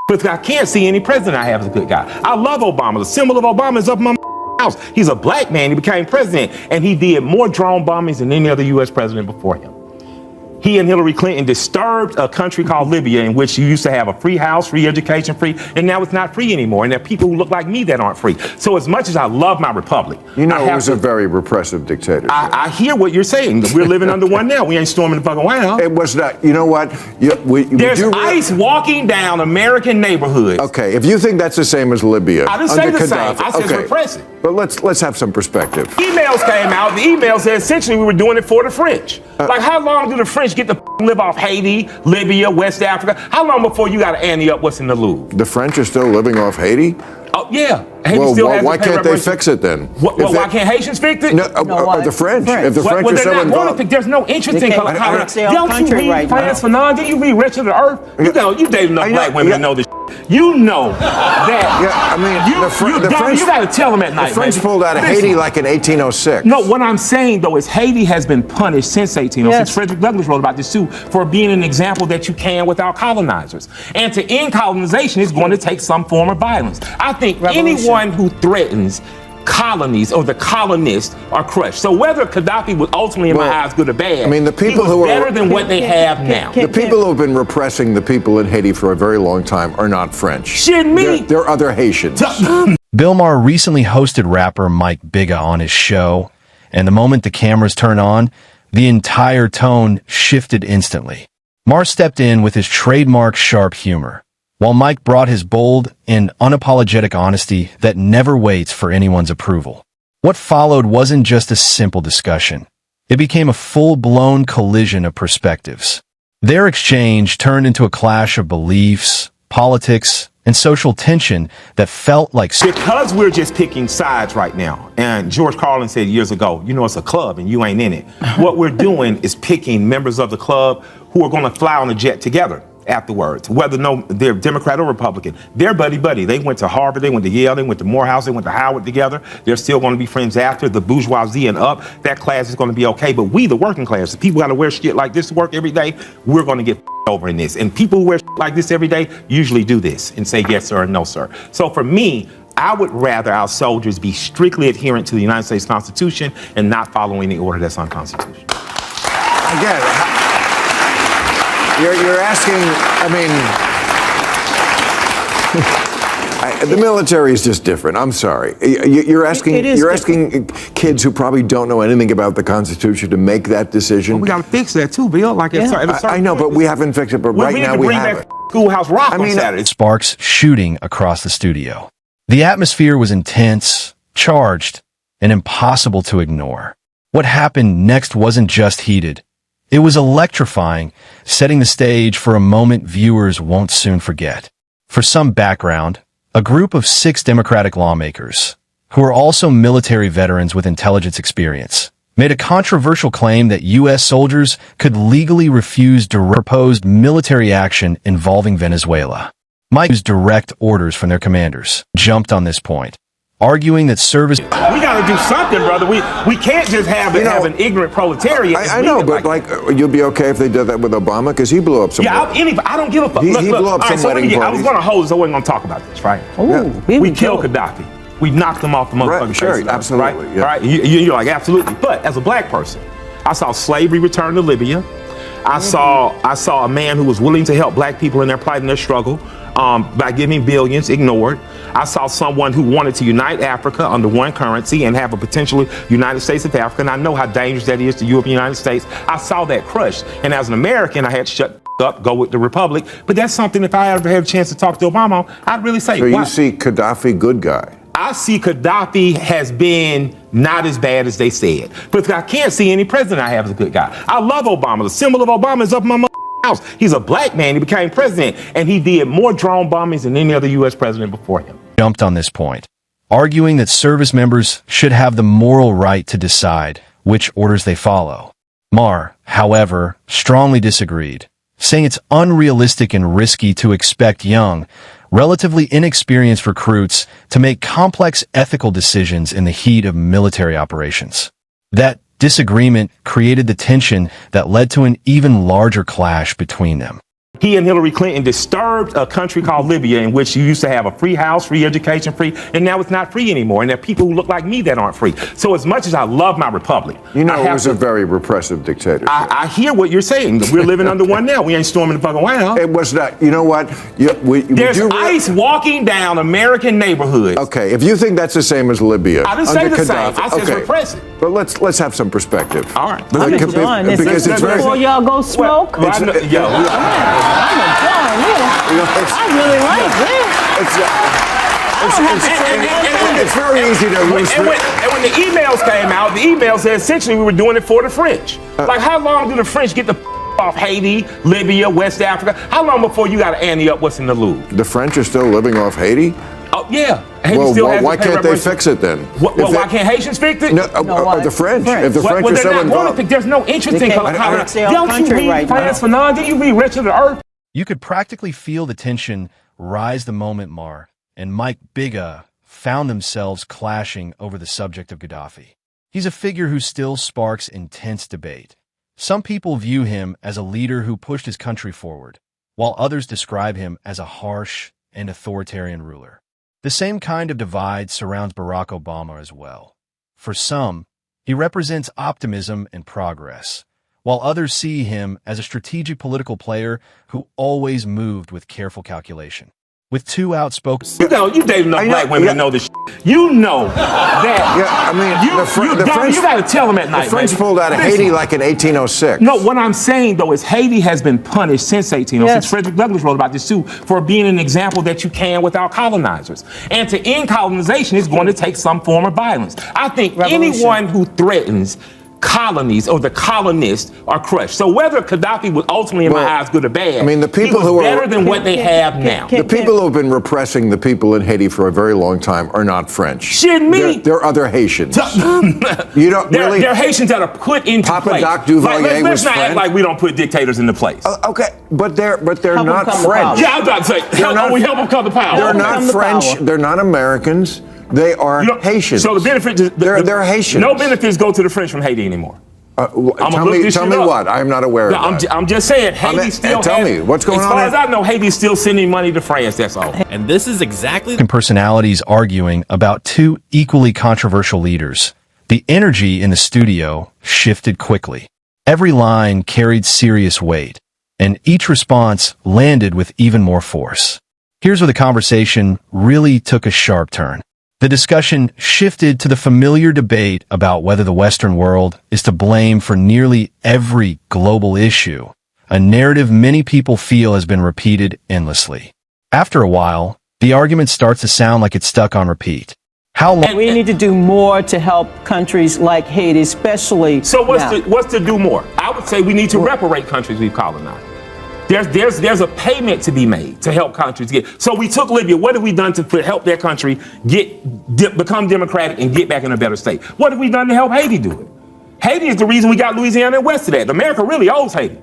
But I can't see any president I have as a good guy. I love Obama. The symbol of Obama is up my house. He's a black man. He became president, and he did more drone bombings than any other U.S. president before him. He and Hillary Clinton disturbed a country called Libya, in which you used to have a free house, free education, free, and now it's not free anymore. And there are people who look like me that aren't free. So as much as I love my republic, you know, it was a very repressive dictatorship. I hear what you're saying. We're living under one now. We ain't storming the fucking White House. It was not. You know what? There's ICE walking down American neighborhoods. Okay, if you think that's the same as Libya, I didn't say the same. I said repressive. But let's have some perspective. Emails came out. The email said essentially we were doing it for the French. Like, how long do the French get to live off Haiti, Libya, West Africa? How long before you got to ante up what's in the Louvre? The French are still living off Haiti? Oh, yeah. Well, why can't they fix it then? Why can't Haitians fix it? No, the French. If the French are still involved. There's no interest in color. Don't you read France Fanon? Do you read Wretched of the Earth? You dated enough black women to know this. You know that. Yeah, I mean, the French. You got to tell them at night. The French pulled out of Haiti like in 1806. No, what I'm saying though is Haiti has been punished since 1806. Yes. Frederick Douglass wrote about this too, for being an example that you can without colonizers. And to end colonization is going to take some form of violence. I think anyone who threatens colonies or the colonists are crushed. So whether Gaddafi was ultimately, in my eyes, good or bad, I mean, the people who are better than what they have now. The people who have been repressing the people in Haiti for a very long time are not French. Shit, me. They're other Haitians. Bill Maher recently hosted rapper Mike Bigga on his show, and the moment the cameras turned on, the entire tone shifted instantly. Maher stepped in with his trademark sharp humor, while Mike brought his bold and unapologetic honesty that never waits for anyone's approval. What followed wasn't just a simple discussion. It became a full-blown collision of perspectives. Their exchange turned into a clash of beliefs, politics, and social tension that felt like... Because we're just picking sides right now, and George Carlin said years ago, you know, it's a club and you ain't in it. What we're doing is picking members of the club who are going to fly on a jet together afterwards, whether they're Democrat or Republican. They're buddy-buddy. They went to Harvard, they went to Yale, they went to Morehouse, they went to Howard together. They're still going to be friends after. The bourgeoisie and up, that class is going to be okay. But we, the working class, the people got to wear shit like this to work every day, we're going to get over in this. And people who wear shit like this every day usually do this and say yes, sir, and no, sir. So for me, I would rather our soldiers be strictly adherent to the United States Constitution and not follow any order that's unconstitutional. Again, you're asking, the military is just different. I'm sorry. You're asking kids who probably don't know anything about the Constitution to make that decision. Well, we got to fix that too, Bill. Like I know, but we haven't fixed it. But right now we have it. Schoolhouse Rock on Saturday. Sparks shooting across the studio. The atmosphere was intense, charged, and impossible to ignore. What happened next wasn't just heated. It was electrifying, setting the stage for a moment viewers won't soon forget. For some background, a group of 6 Democratic lawmakers, who are also military veterans with intelligence experience, made a controversial claim that U.S. soldiers could legally refuse proposed military action involving Venezuela. Mike, whose direct orders from their commanders, jumped on this point, arguing that service... We got to do something, brother. We can't just have an ignorant proletariat. I know, but you'd be okay if they did that with Obama, because he blew up some... Yeah, I don't give a fuck. He blew up some wedding parties. I was going to hold, so I wasn't going to talk about this, right? We killed Gaddafi. We knocked him off the motherfucking face. Absolutely. Right? Yeah. Right? You're like, absolutely. But as a black person, I saw slavery return to Libya. I saw a man who was willing to help black people in their plight and their struggle by giving billions, ignored. I saw someone who wanted to unite Africa under one currency and have a potentially United States of Africa. And I know how dangerous that is to Europe and the United States. I saw that crushed. And as an American, I had to shut up, go with the Republic. But that's something, if I ever had a chance to talk to Obama, I'd really say. So you see Gaddafi good guy? I see Gaddafi has been not as bad as they said. But I can't see any president I have as a good guy. I love Obama. The symbol of Obama is up my house. He's a black man. He became president, and he did more drone bombings than any other U.S. president before him. Jumped on this point, arguing that service members should have the moral right to decide which orders they follow. Maher, however, strongly disagreed, saying it's unrealistic and risky to expect young, relatively inexperienced recruits to make complex ethical decisions in the heat of military operations. That disagreement created the tension that led to an even larger clash between them. He and Hillary Clinton disturbed a country called Libya, in which you used to have a free house, free education, free, and now it's not free anymore. And there are people who look like me that aren't free. So as much as I love my republic, it was a very repressive dictatorship. I hear what you're saying. We're living under one now. We ain't storming the fucking White House. It was not. You know what? There's ICE walking down American neighborhoods. Okay, if you think that's the same as Libya, I didn't say the same. I said it's repressive. But let's have some perspective. All right. I'm enjoying this. Because it's very. Before y'all go smoke. I'm enjoying this. I really like this. It's very easy to lose. And when the emails came out, the emails said essentially we were doing it for the French. Like, how long do the French get the off Haiti, Libya, West Africa? How long before you got to ante up what's in the Louvre? The French are still living off Haiti? Oh, yeah. Well, why can't they fix it then? Why can't Haitians fix it? No, the French. If the French are so involved. There's no interest in don't you read France Fanon? Did you read Wretched of the Earth? You could practically feel the tension rise the moment Maher and Mike Biga found themselves clashing over the subject of Gaddafi. He's a figure who still sparks intense debate. Some people view him as a leader who pushed his country forward, while others describe him as a harsh and authoritarian ruler. The same kind of divide surrounds Barack Obama as well. For some, he represents optimism and progress, while others see him as a strategic political player who always moved with careful calculation. With two outspoken... You dated enough black women to know this. You know that. Yeah, I mean, you got to tell them at night. The French pulled out of Haiti like in 1806. No, what I'm saying, though, is Haiti has been punished since 1806. Yes. Frederick Douglass wrote about this, too, for being an example that you can without colonizers. And to end colonization is going to take some form of violence. I think anyone who threatens colonies or the colonists are crushed. So whether Gaddafi was ultimately, in my eyes, good or bad, I mean, the people who are better than what they have now. The people who have been repressing the people in Haiti for a very long time are not French. Shitting me. They're other Haitians. You don't really. They're Haitians that are put into Papa place. Doc Duvalier let's not French. act like we don't put dictators into place. Okay, but they're not come to French. power. Yeah, I'm about to say, we help them come to power. They're not French. They're not Americans. They are Haitians. So the benefit, they're Haitians. No benefits go to the French from Haiti anymore. Tell me what. I'm not aware of that. I'm just saying, Haiti still tell me, what's going on? As far as I know, Haiti's still sending money to France, that's all. And this is exactly personalities arguing about two equally controversial leaders. The energy in the studio shifted quickly. Every line carried serious weight, and each response landed with even more force. Here's where the conversation really took a sharp turn. The discussion shifted to the familiar debate about whether the Western world is to blame for nearly every global issue, a narrative many people feel has been repeated endlessly. After a while, the argument starts to sound like it's stuck on repeat. How long? We need to do more to help countries like Haiti, especially. So what's to do more? I would say we need to reparate countries we've colonized. There's a payment to be made to help countries get. So we took Libya. What have we done to help their country become democratic and get back in a better state? What have we done to help Haiti do it? Haiti is the reason we got Louisiana and West of that. America really owes Haiti.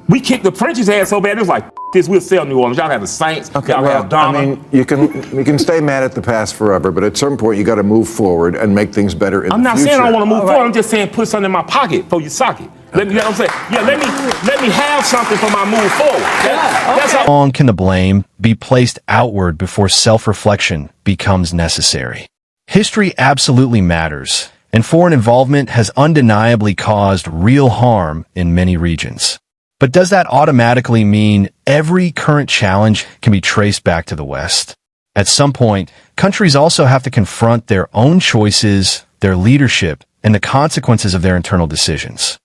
We kicked the French's ass so bad, it was like, this, we'll sell New Orleans. Y'all have the Saints, y'all have Donna. I mean, you can stay mad at the past forever, but at some point you got to move forward and make things better in the future. I'm not saying I want to move forward. I'm just saying put something in my pocket for your socket. Let me, you know what I'm saying? Yeah, let me have something for my move forward. That's How long can the blame be placed outward before self-reflection becomes necessary? History absolutely matters, and foreign involvement has undeniably caused real harm in many regions. But does that automatically mean every current challenge can be traced back to the West? At some point, countries also have to confront their own choices, their leadership, and the consequences of their internal decisions.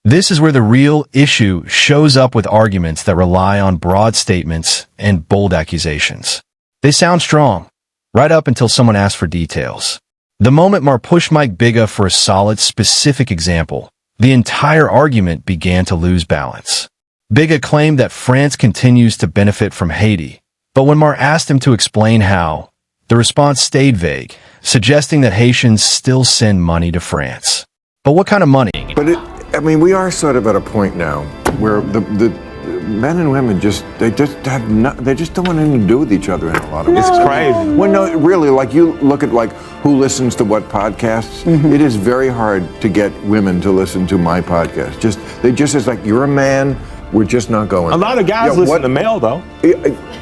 This is where the real issue shows up with arguments that rely on broad statements and bold accusations. They sound strong, right up until someone asks for details. The moment Maher pushed Mike Biga for a solid, specific example, the entire argument began to lose balance. Biga claimed that France continues to benefit from Haiti, but when Maher asked him to explain how, the response stayed vague, suggesting that Haitians still send money to France. But what kind of money? But we are sort of at a point now where the men and women they just don't want anything to do with each other in a lot of ways. It's crazy. Well, no, really, like you look at like who listens to what podcasts. It is very hard to get women to listen to my podcast. It's like, you're a man, We're just not going. A lot of guys listen to Mel, though.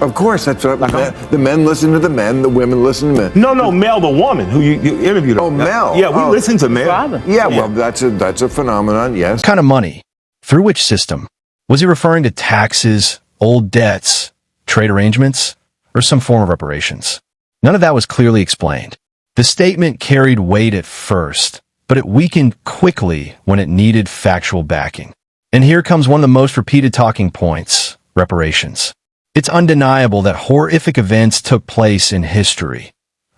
Of course, that's what the men listen to the men, the women listen to men. No, Mel, the woman who you interviewed. Oh, Mel. Yeah, we listen to Mel. Yeah, well, that's a phenomenon. Yes. What kind of money? Through which system? Was he referring to taxes, old debts, trade arrangements, or some form of reparations? None of that was clearly explained. The statement carried weight at first, but it weakened quickly when it needed factual backing. And here comes one of the most repeated talking points: reparations. It's undeniable that horrific events took place in history.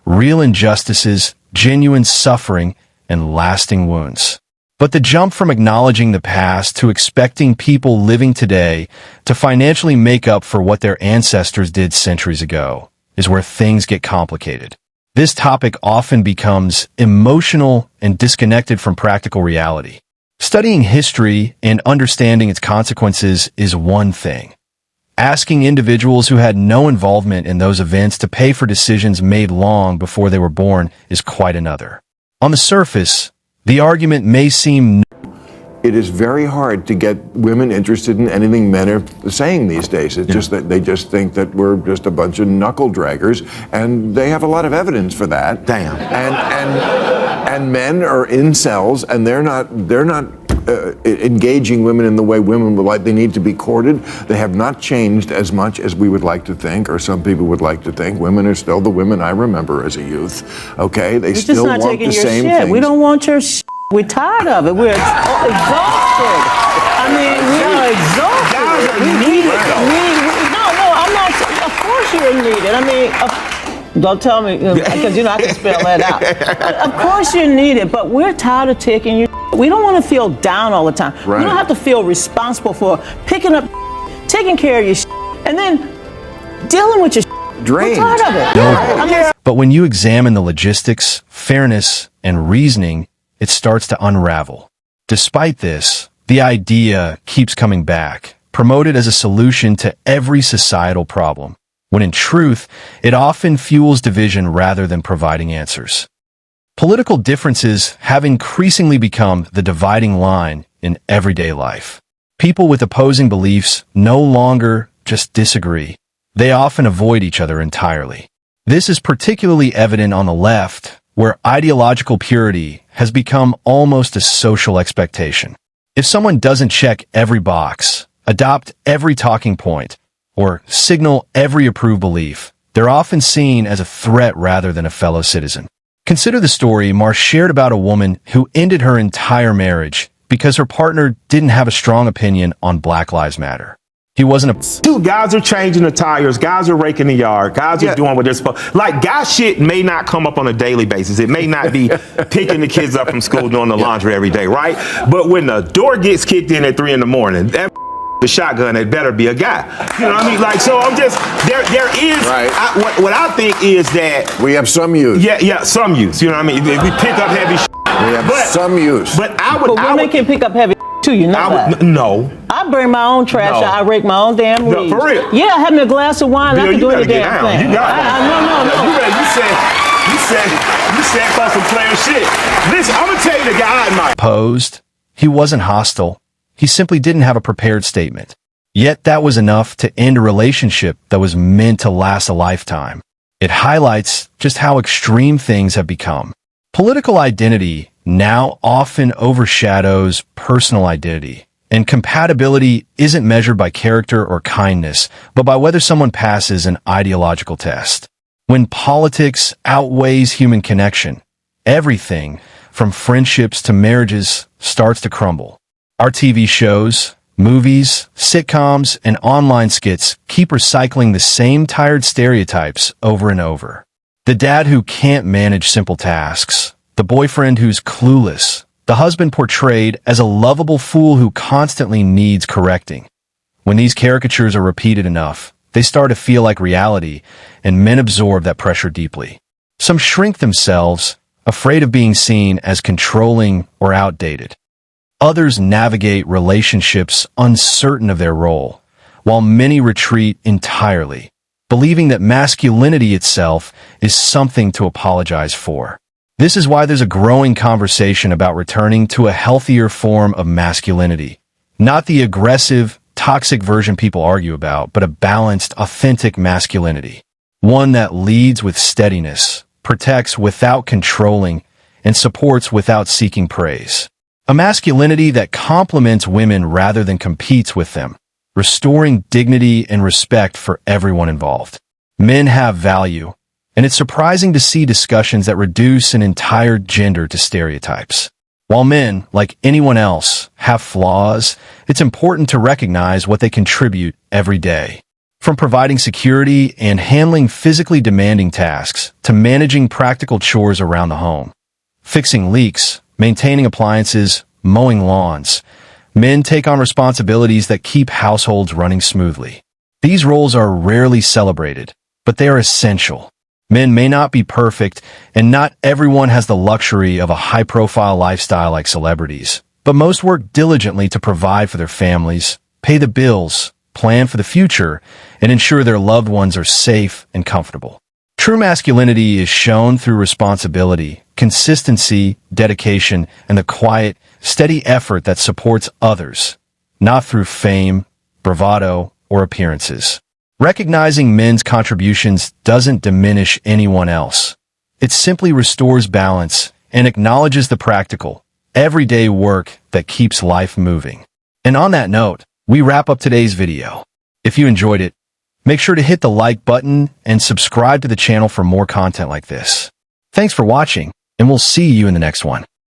Real injustices, genuine suffering, and lasting wounds. But the jump from acknowledging the past to expecting people living today to financially make up for what their ancestors did centuries ago is where things get complicated. This topic often becomes emotional and disconnected from practical reality. Studying history and understanding its consequences is one thing. Asking individuals who had no involvement in those events to pay for decisions made long before they were born is quite another. On the surface, the argument may seem... It is very hard to get women interested in anything men are saying these days. It's just that they just think that we're just a bunch of knuckle draggers, and they have a lot of evidence for that. Damn. And men are incels, and they're not engaging women in the way women would like. They need to be courted. They have not changed as much as we would like to think, or some people would like to think. Women are still the women I remember as a youth. Okay, they still want the same things. We don't want your shit. We're tired of it. We're exhausted. I mean, we are exhausted. We need it. No, I'm not. Of course you're needed. I mean, don't tell me, because I can spell that out. Of course you're needed, but we're tired of taking your. We don't want to feel down all the time. Right. We don't have to feel responsible for picking up, taking care of your and then dealing with your Drained. We're tired of it. But when you examine the logistics, fairness, and reasoning, it starts to unravel. Despite this, the idea keeps coming back, promoted as a solution to every societal problem, when in truth, it often fuels division rather than providing answers. Political differences have increasingly become the dividing line in everyday life. People with opposing beliefs no longer just disagree. They often avoid each other entirely. This is particularly evident on the left, where ideological purity has become almost a social expectation. If someone doesn't check every box, adopt every talking point, or signal every approved belief, they're often seen as a threat rather than a fellow citizen. Consider the story Maher shared about a woman who ended her entire marriage because her partner didn't have a strong opinion on Black Lives Matter. He wasn't a... Dude, guys are changing the tires. Guys are raking the yard. Guys are doing what they're supposed... Like, guy shit may not come up on a daily basis. It may not be picking the kids up from school doing the laundry every day, right? But when the door gets kicked in at 3 in the morning, that the shotgun, it better be a guy. You know what I mean? Like, so I'm just... There is... Right. What I think is that... We have some use. Yeah, some use. You know what I mean? If we pick up heavy shit. We have some use. But women can pick up heavy too, you know that. No. I bring my own trash out. I rake my own damn leaves. No, for real. Yeah, having a glass of wine, I can do any damn thing. You got No. You said for some player shit. Listen, I'm gonna tell you the guy I admire. Opposed. He wasn't hostile. He simply didn't have a prepared statement. Yet that was enough to end a relationship that was meant to last a lifetime. It highlights just how extreme things have become. Political identity now often overshadows personal identity, and compatibility isn't measured by character or kindness, but by whether someone passes an ideological test. When politics outweighs human connection, everything, from friendships to marriages, starts to crumble. Our TV shows, movies, sitcoms, and online skits keep recycling the same tired stereotypes over and over. The dad who can't manage simple tasks, the boyfriend who's clueless, the husband portrayed as a lovable fool who constantly needs correcting. When these caricatures are repeated enough, they start to feel like reality, and men absorb that pressure deeply. Some shrink themselves, afraid of being seen as controlling or outdated. Others navigate relationships uncertain of their role, while many retreat entirely, believing that masculinity itself is something to apologize for. This is why there's a growing conversation about returning to a healthier form of masculinity, not the aggressive, toxic version people argue about, but a balanced, authentic masculinity. One that leads with steadiness, protects without controlling, and supports without seeking praise. A masculinity that complements women rather than competes with them, restoring dignity and respect for everyone involved. Men have value, and it's surprising to see discussions that reduce an entire gender to stereotypes. While men, like anyone else, have flaws, it's important to recognize what they contribute every day. From providing security and handling physically demanding tasks to managing practical chores around the home, fixing leaks, maintaining appliances, mowing lawns, men take on responsibilities that keep households running smoothly. These roles are rarely celebrated, but they are essential. Men may not be perfect, and not everyone has the luxury of a high-profile lifestyle like celebrities, but most work diligently to provide for their families, pay the bills, plan for the future, and ensure their loved ones are safe and comfortable. True masculinity is shown through responsibility, consistency, dedication, and the quiet, steady effort that supports others, not through fame, bravado, or appearances. Recognizing men's contributions doesn't diminish anyone else. It simply restores balance and acknowledges the practical, everyday work that keeps life moving. And on that note, we wrap up today's video. If you enjoyed it, make sure to hit the like button and subscribe to the channel for more content like this. Thanks for watching, and we'll see you in the next one.